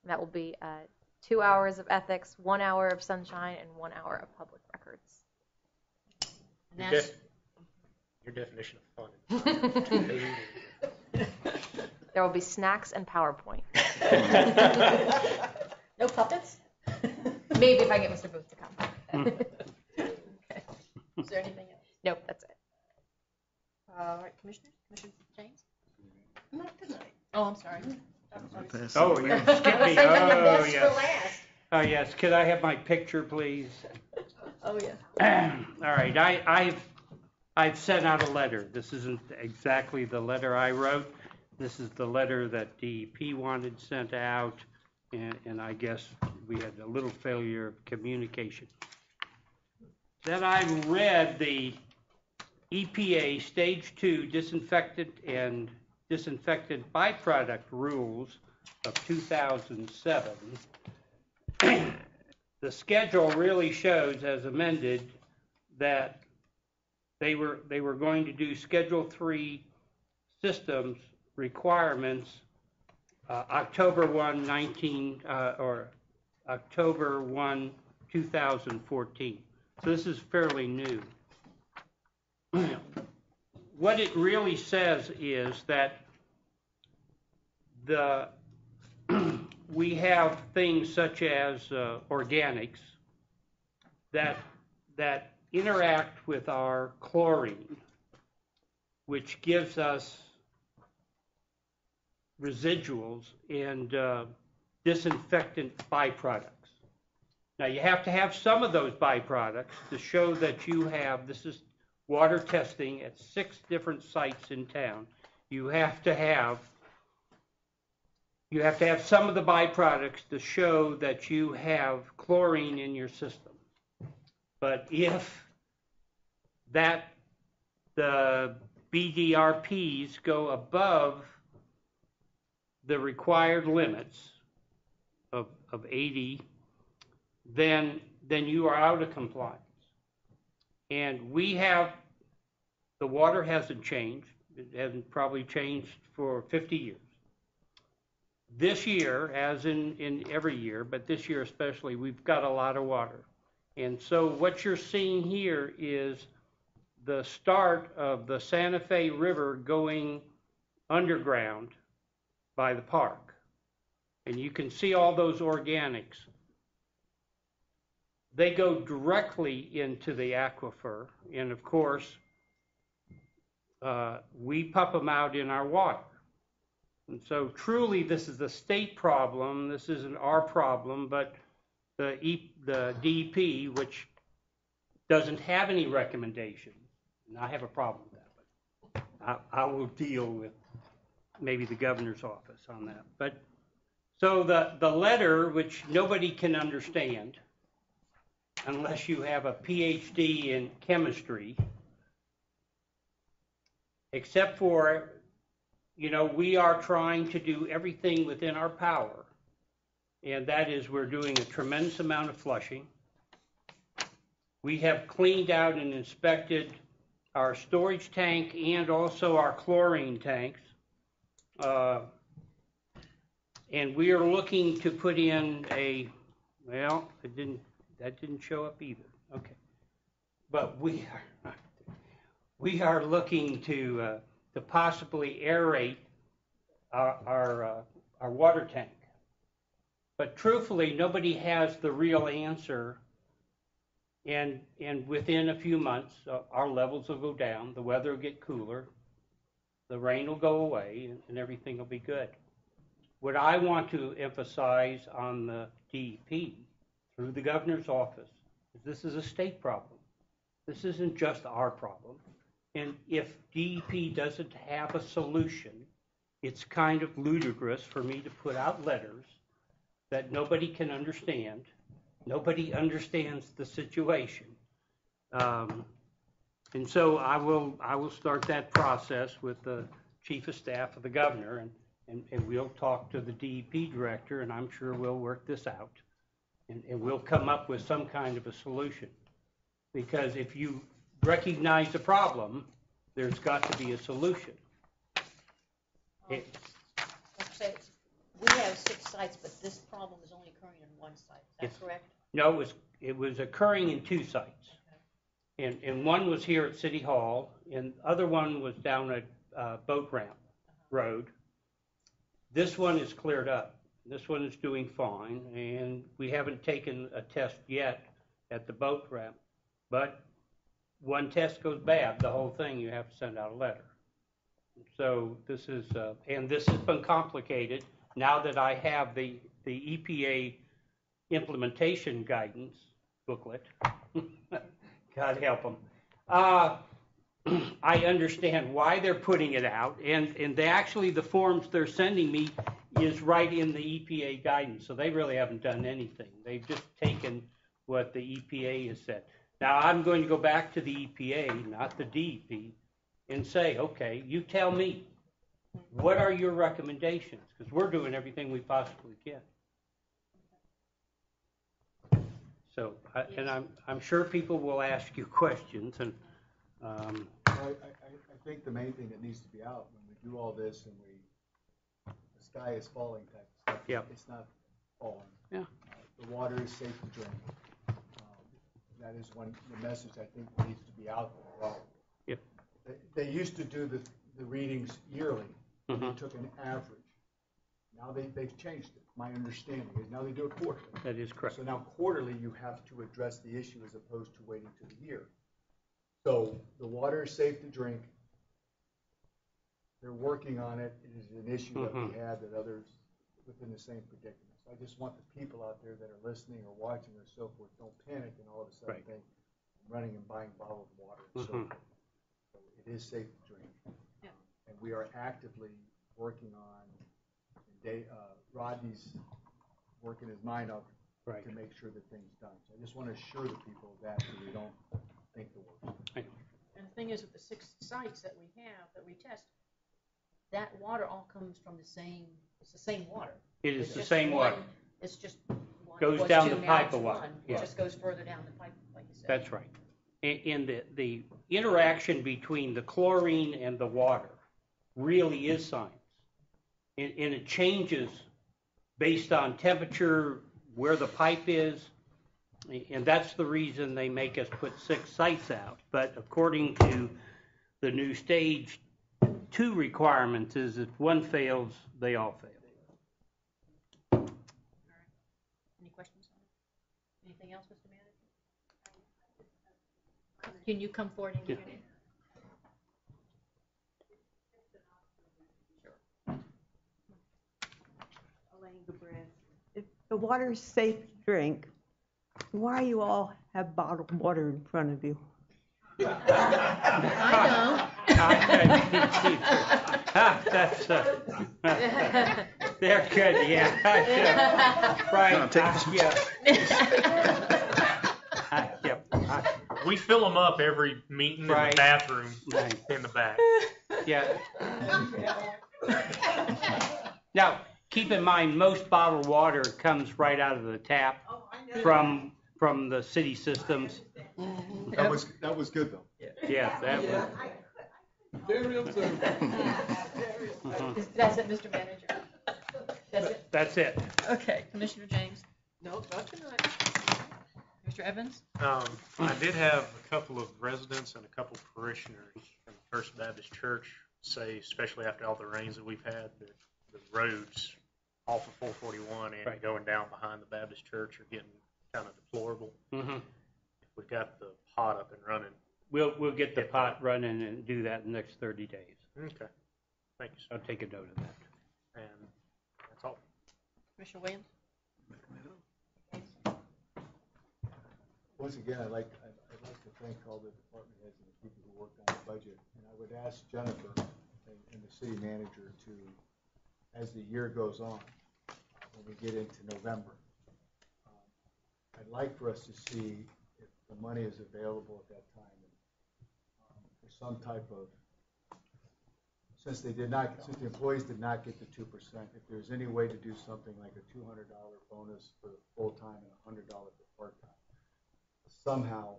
That will be 2 hours of ethics, 1 hour of sunshine, and 1 hour of public records. And that's, Your definition of fun. There will be snacks and PowerPoint. no puppets? Maybe if I get Mr. Booth to come. Okay. Is there anything else? Nope, that's it. All right, Commissioners? Commissioner James? Not tonight. Oh, I'm sorry. Oh, you skipped me. Oh, yes. Oh, yes. Could I have my picture, please? Oh, yeah. All right. I've sent out a letter. This isn't exactly the letter I wrote. This is the letter that DEP wanted sent out, and I guess we had a little failure of communication. Then I read the EPA Stage 2 disinfectant and disinfectant byproduct rules of 2007. The schedule really shows, as amended, that they were going to do Schedule 3 systems requirements October 1, 2014. So this is fairly new. What it really says is that we have things such as organics that interact with our chlorine, which gives us residuals and disinfectant byproducts. Now, you have to have some of those byproducts to show that you have, this is water testing at 6 different sites in town. You have to have some of the byproducts to show that you have chlorine in your system. But if the BDRPs go above the required limits of 80, then you are out of compliance. And the water hasn't changed. It hasn't probably changed for 50 years. This year, as in every year, but this year especially, we've got a lot of water. And so what you're seeing here is the start of the Santa Fe River going underground by the park. And you can see all those organics. They go directly into the aquifer, and of course, we pump them out in our water. And so truly this is a state problem. This isn't our problem, but the DEP, which doesn't have any recommendations, and I have a problem with that, but I will deal with maybe the governor's office on that. But so the letter, which nobody can understand unless you have a PhD in chemistry, except for, we are trying to do everything within our power, and that is we're doing a tremendous amount of flushing. We have cleaned out and inspected our storage tank and also our chlorine tanks. And we are looking to put in that didn't show up either. Okay. But we are looking to possibly aerate our water tank. But truthfully, nobody has the real answer. And within a few months, our levels will go down, the weather will get cooler, the rain will go away, and everything will be good. What I want to emphasize on the DEP through the governor's office is this is a state problem. This isn't just our problem. And if DEP doesn't have a solution, it's kind of ludicrous for me to put out letters that nobody can understand Nobody understands the situation. And so I will start that process with the chief of staff of the governor, and we'll talk to the DEP director, and I'm sure we'll work this out. And we'll come up with some kind of a solution. Because if you recognize the problem, there's got to be a solution. Let's say, we have 6 sites, but this problem is only occurring in one site, is that correct? No, it was occurring in 2 sites. And one was here at City Hall, and the other one was down at Boat Ramp Road. This one is cleared up. This one is doing fine, and we haven't taken a test yet at the Boat Ramp. But one test goes bad, the whole thing, you have to send out a letter. So this is, and this has been complicated now that I have the EPA implementation guidance booklet. God help them. I understand why they're putting it out, and they actually, the forms they're sending me is right in the EPA guidance, so they really haven't done anything. They've just taken what the EPA has said. Now, I'm going to go back to the EPA, not the DEP, and say, okay, you tell me, what are your recommendations? Because we're doing everything we possibly can. So, and I'm sure people will ask you questions, and I think the main thing that needs to be out when we do all this and the sky is falling type of stuff. Yep. It's not falling. Yeah. The water is safe to drink. That is the message I think needs to be out there. Well, yep. They used to do the readings yearly. Mm-hmm. They took an average. Now they've changed it. My understanding is now they do it quarterly. That is correct. So now quarterly you have to address the issue as opposed to waiting to the year. So the water is safe to drink. They're working on it. It is an issue that we have that others within the same predicament. So I just want the people out there that are listening or watching or so forth, don't panic and all of a sudden think I'm running and buying bottled water and so forth. So it is safe to drink. Yeah. And we are actively working on, Rodney's working his mind up to make sure that things done. So I just want to assure the people of that so they don't think the worst. And the thing is, with the 6 sites that we have, that we test, that water all comes from it's the same water. It is the same water. It's just one. Goes down the pipe of water. It just goes further down the pipe, like you said. That's right. And the interaction between the chlorine and the water really is science. And it changes based on temperature, where the pipe is, and that's the reason they make us put 6 sites out. But according to the new stage 2 requirements is if one fails, they all fail. All right. Any questions on it? Anything else, Mr. Manager? Can you come forward and give your name? If the water is safe to drink, why you all have bottled water in front of you? I That's they're good, yeah. Right. We fill them up every meeting in the bathroom in the back. Yeah. Now, keep in mind, most bottled water comes right out of the tap from the city systems. That was good though. Yeah, that was. Very observant. That's it, Mr. Manager. That's it? That's it. Okay, Commissioner James? No, not tonight. Mr. Evans? I did have a couple of residents and a couple of parishioners from the First Baptist Church say, especially after all the rains that we've had, that the roads off of 441 and going down behind the Baptist Church are getting kind of deplorable. Mm-hmm. We've got the pot up and running. We'll get the pot running and do that in the next 30 days. Okay. Thank you, sir. I'll take a note of that. And that's all. Commissioner Williams? Once again, I'd like to thank all the department heads and the people who worked on the budget. And I would ask Jennifer and the city manager to, as the year goes on, when we get into November, I'd like for us to see if the money is available at that time. For some type of, since the employees did not get the 2%, if there's any way to do something like a $200 bonus for full-time and $100 for part-time, somehow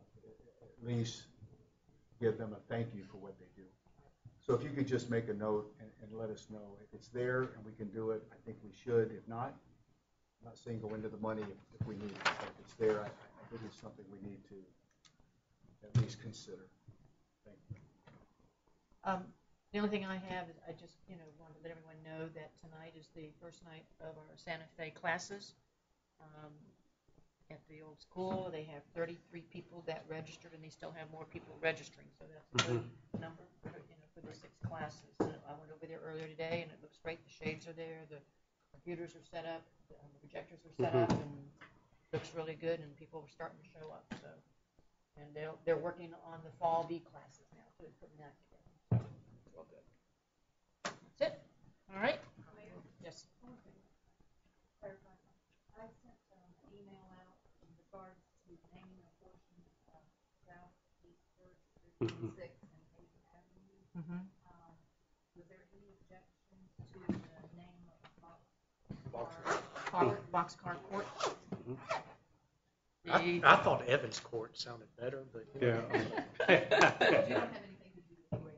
at least give them a thank you for what they do. So if you could just make a note and let us know if it's there and we can do it, I think we should. If not, I'm not saying go into the money if we need it, but if it's there, I think it's something we need to at least consider. Thank you. The only thing I have is I just, wanted to let everyone know that tonight is the first night of our Santa Fe classes. At the old school, they have 33 people that registered, and they still have more people registering, so that's a good number for the 6 classes. I went over there earlier today, and it looks great. The shades are there, the computers are set up, the projectors are set up, and it looks really good, and people are starting to show up. So, and they're working on the fall B classes now, so they're putting that together. It's all good. That's it. All right. Yes. I sent an email out in regards to naming a portion of Southeast First Street, 6 and 8th Avenue. Was there any objections to the name of Boxcar Court? I thought Evans Court sounded better, but Yeah. You don't have anything to do with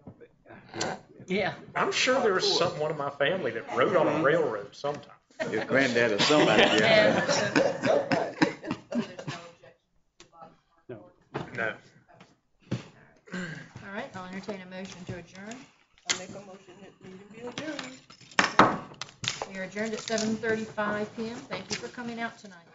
rail. Yeah. I'm sure there was one of my family that rode on a railroad sometime. Your granddad or somebody. Yeah. No. No. All right, I'll entertain a motion to adjourn. I make a motion that meeting be adjourned. We are adjourned at 7:35 p.m. Thank you for coming out tonight.